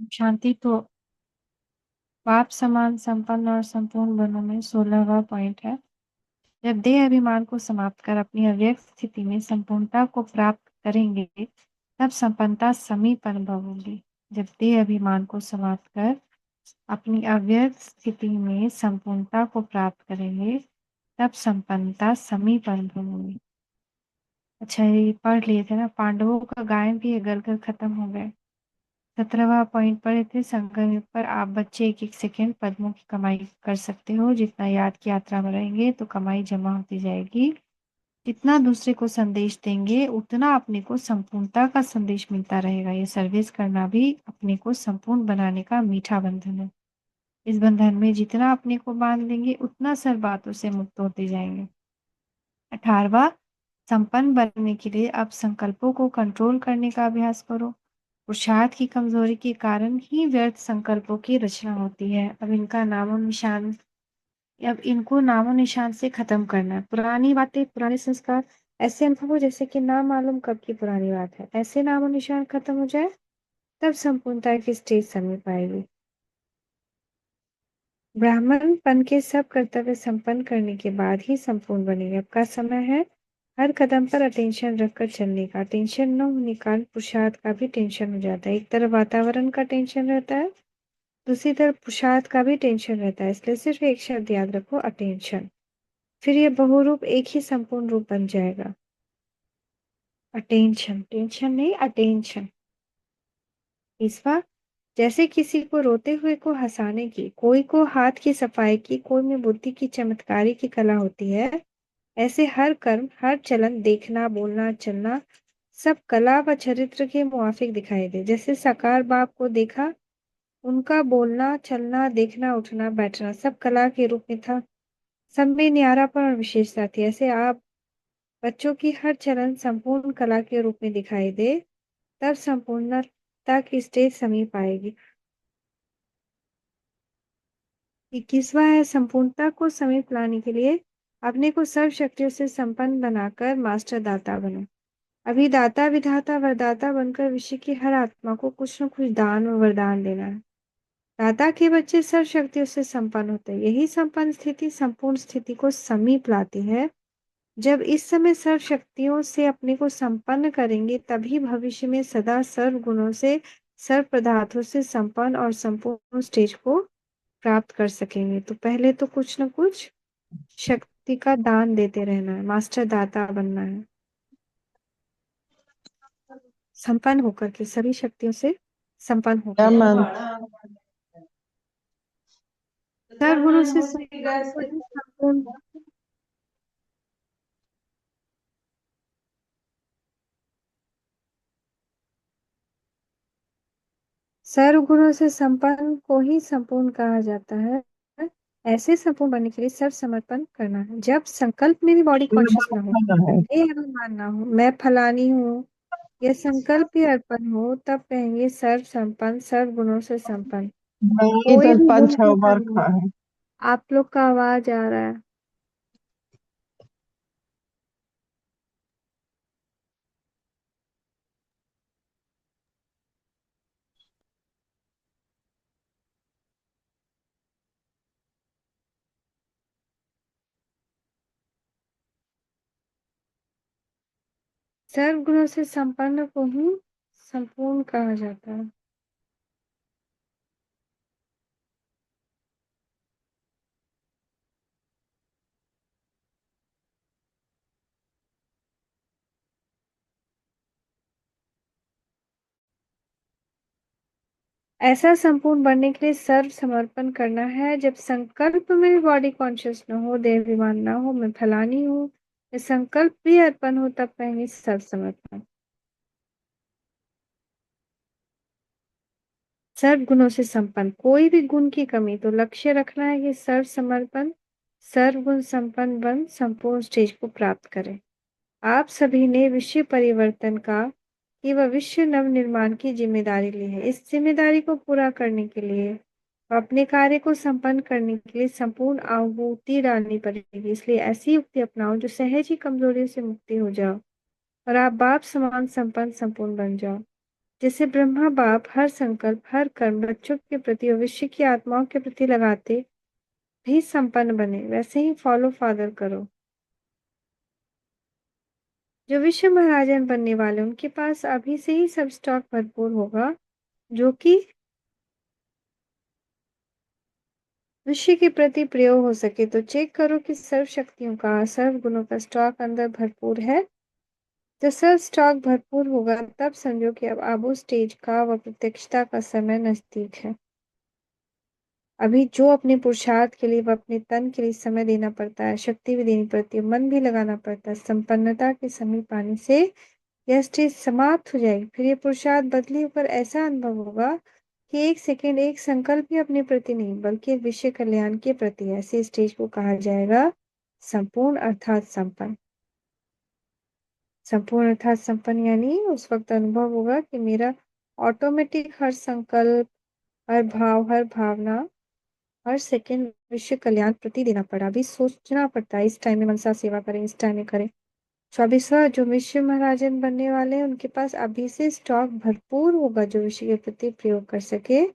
शांति तो बाप समान संपन्न और संपूर्ण बनों में 16वां पॉइंट है। जब देह अभिमान को समाप्त कर अपनी अव्यक्त स्थिति में संपूर्णता को प्राप्त करेंगे, तब संपन्नता समीप अनुभव होगी। जब देह अभिमान को समाप्त कर अपनी अव्यक्त स्थिति में संपूर्णता को प्राप्त करेंगे, तब संपन्नता समीप अनुभव होगी। अच्छा, ये पढ़ लिए थे ना, पांडवों का गायन भी गल खत्म हो गए। 17वां पॉइंट पढ़े थे, संगम युग पर आप बच्चे एक एक सेकेंड पद्मों की कमाई कर सकते हो। जितना याद की यात्रा में रहेंगे तो कमाई जमा होती जाएगी। जितना दूसरे को संदेश देंगे उतना अपने को संपूर्णता का संदेश मिलता रहेगा। ये सर्विस करना भी अपने को संपूर्ण बनाने का मीठा बंधन है। इस बंधन में जितना अपने को बांध लेंगे उतना सब बातों से मुक्त होते जाएंगे। 18वां, संपन्न बनने के लिए अब संकल्पों को कंट्रोल करने का अभ्यास करो। पुरुषार्थ की कमजोरी के कारण ही व्यर्थ संकल्पों की रचना होती है। अब इनको नामो निशान से खत्म करना है। पुरानी बातें, पुराने संस्कार ऐसे अनुभव हो जैसे कि ना मालूम कब की पुरानी बात है। ऐसे नामो निशान खत्म हो जाए तब संपूर्णता की स्टेज समीप आएगी। ब्राह्मणपन के सब कर्तव्य संपन्न करने के बाद ही संपूर्ण बनेंगे। अब का समय है हर कदम पर अटेंशन रखकर चलने का। टेंशन न होने का पुरुषार्थ का भी टेंशन हो जाता है। एक तरफ वातावरण का टेंशन रहता है, दूसरी तरफ पुरुषार्थ का भी टेंशन रहता है। इसलिए सिर्फ एक शब्द याद रखो, अटेंशन। फिर ये बहुरूप एक ही संपूर्ण रूप बन जाएगा। अटेंशन, टेंशन नहीं, अटेंशन। तीसरा, जैसे किसी को रोते हुए को हंसाने की, कोई को हाथ की सफाई की, कोई में बुद्धि की चमत्कारी की कला होती है, ऐसे हर कर्म, हर चलन, देखना, बोलना, चलना, सब कला व चरित्र के मुआफिक दिखाई दे। जैसे साकार बाप को देखा, उनका बोलना, चलना, देखना, उठना, बैठना सब कला के रूप में था। सब में न्यारापन और विशेषता थी। ऐसे आप बच्चों की हर चलन संपूर्ण कला के रूप में दिखाई दे, तब संपूर्णता की स्टेज समीप आएगी। 21वां है, संपूर्णता को समीप लाने के लिए अपने को सर्व शक्तियों से संपन्न बनाकर मास्टर दाता बनो। अभी दाता विधाता वरदाता बनकर विश्व की हर आत्मा को कुछ न कुछ दान और वरदान देना है। दाता के बच्चे सर्व शक्तियों से संपन्न होते हैं। यही संपन्न स्थिति संपूर्ण स्थिति को समीप लाती है। जब इस समय सर्व शक्तियों से अपने को संपन्न करेंगे, तभी भविष्य में सदा सर्व गुणों से, सर्व पदार्थों से संपन्न और संपूर्ण स्टेज को प्राप्त कर सकेंगे। तो पहले तो कुछ न कुछ शक्ति का दान देते रहना है, मास्टर दाता बनना है, संपन्न होकर के, सभी शक्तियों से संपन्न क्या होकर के, मान सर्व गुणों से संपन्न वही संपूर्ण, सर्व गुणों से संपन्न को ही संपूर्ण कहा जाता है। ऐसे संपूर्ण बनने के लिए सर्व समर्पण करना है। जब संकल्प में भी बॉडी कॉन्शियस ना हो, है? ये अभिमान ना हो, मैं फलानी हूँ, यह संकल्प ही अर्पण हो, तब कहेंगे सर्व संपन्न, सर्व गुणों से संपन्न। वही कोई तो भी पाँच गुण छह की बार कमी खा नहीं। है। आप लोग का आवाज आ रहा है। सर्व गुणों से संपन्न को ही संपूर्ण कहा जाता है। ऐसा संपूर्ण बनने के लिए सर्व समर्पण करना है। जब संकल्प में भी बॉडी कॉन्शियस न हो, देहाभिमान ना हो, मैं फलानी हूँ, ये संकल्प भी अर्पण हो, तब कहेंगे सर्व समर्पण। सर्व गुणों से संपन्न, कोई भी गुण की कमी, तो लक्ष्य रखना है कि सर्व समर्पण, सर्व गुण संपन्न बन संपूर्ण स्टेज को प्राप्त करें। आप सभी ने विश्व परिवर्तन का कि वह विश्व नव निर्माण की जिम्मेदारी ली है। इस जिम्मेदारी को पूरा करने के लिए, अपने कार्य को संपन्न करने के लिए संपूर्ण आहुति डालनी पड़ेगी। इसलिए ऐसी युक्ति अपनाओ जो सहज ही कमजोरियों से मुक्ति हो जाओ और आप बाप समान संपन्न संपूर्ण बन जाओ। जैसे ब्रह्मा बाप हर संकल्प हर कर्म बच्चों के प्रति भविष्य की आत्माओं के प्रति लगाते भी संपन्न बने, वैसे ही फॉलो फादर करो। जो विश्व महाराजन बनने वाले उनके पास अभी से ही सब स्टॉक भरपूर होगा, जो कि विश्व के प्रति प्रयोग हो सके। तो चेक करो कि सर्व शक्तियों का सर्व गुणों का स्टॉक अंदर भरपूर है। जब सर्व स्टॉक भरपूर होगा तब समझो कि अब आबू स्टेज का व प्रत्यक्षता का समय नजदीक है। अभी जो अपने पुरुषार्थ के लिए व अपने तन के लिए समय देना पड़ता है, शक्ति भी देनी पड़ती है, मन भी लगाना पड़ता है, संपन्नता के समीप आने से यह स्टेज समाप्त हो जाएगी। फिर ये पुरुषार्थ बदली होकर ऐसा अनुभव होगा कि एक सेकेंड एक संकल्प भी अपने प्रति नहीं बल्कि विश्व कल्याण के प्रति है। ऐसे स्टेज को कहा जाएगा संपूर्ण अर्थात संपन्न। संपूर्ण अर्थात संपन्न यानी उस वक्त अनुभव होगा कि मेरा ऑटोमेटिक हर संकल्प, हर भाव, हर भावना, हर सेकंड विश्व कल्याण प्रति देना पड़ा। अभी सोचना पड़ता है इस टाइम में मनसा सेवा करें, इस टाइम में करें। 24वां जो विश्व महाराजन बनने वाले हैं उनके पास अभी से स्टॉक भरपूर होगा जो विश्व के प्रति प्रयोग कर सके।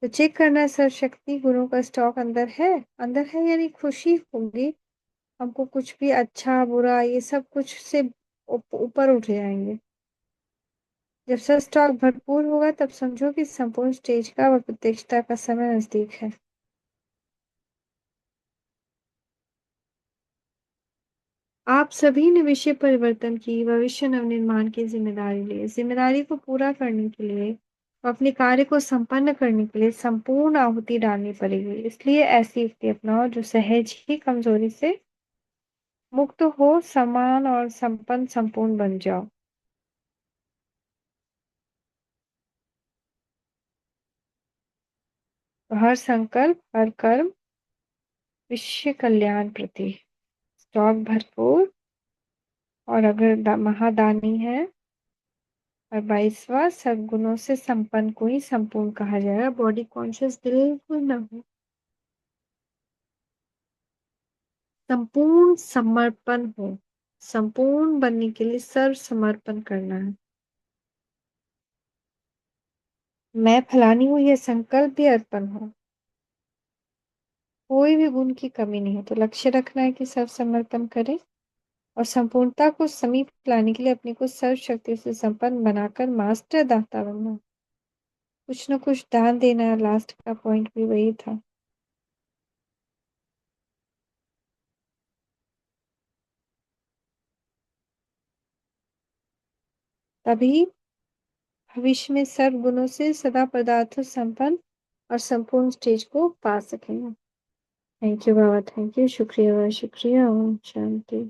तो चेक करना है सर्वशक्ति गुणों का स्टॉक अंदर है। अंदर है यानी खुशी होगी, हमको कुछ भी अच्छा बुरा ये सब कुछ से ऊपर उठ जाएंगे। जब सब स्टॉक भरपूर होगा तब समझो कि संपूर्ण स्टेज का व प्रत्यक्षता का समय नजदीक है। आप सभी ने विषय परिवर्तन की भविष्य नवनिर्माण की जिम्मेदारी ली। जिम्मेदारी को पूरा करने के लिए और अपने कार्य को संपन्न करने के लिए संपूर्ण आहुति डालनी पड़ेगी। इसलिए ऐसी युक्ति अपनाओ जो सहज ही कमजोरी से मुक्त हो, समान और संपन्न संपूर्ण बन जाओ। तो हर संकल्प हर कर्म विश्व कल्याण प्रति स्टॉक भरपूर। और अगर महादानी है और 22वां सद्गुणों से संपन्न को ही संपूर्ण कहा जाएगा। बॉडी कॉन्शियस बिल्कुल ना हो, संपूर्ण समर्पण हो। संपूर्ण बनने के लिए सर्व समर्पण करना है। मैं फलानी हूं यह संकल्प भी अर्पण हो। कोई भी गुण की कमी नहीं है। तो लक्ष्य रखना है कि सर्व समर्पण करें और संपूर्णता को समीप लाने के लिए अपने को सर्व शक्ति से संपन्न बनाकर मास्टर दाता बनना। कुछ न कुछ दान देना है। लास्ट का पॉइंट भी वही था। तभी भविष्य में सर्व गुणों से सदा पदार्थ संपन्न और संपूर्ण स्टेज को पा सकेंगे। Thank you Baba, thank you, शुक्रिया बाबा, शुक्रिया। ओम शांति।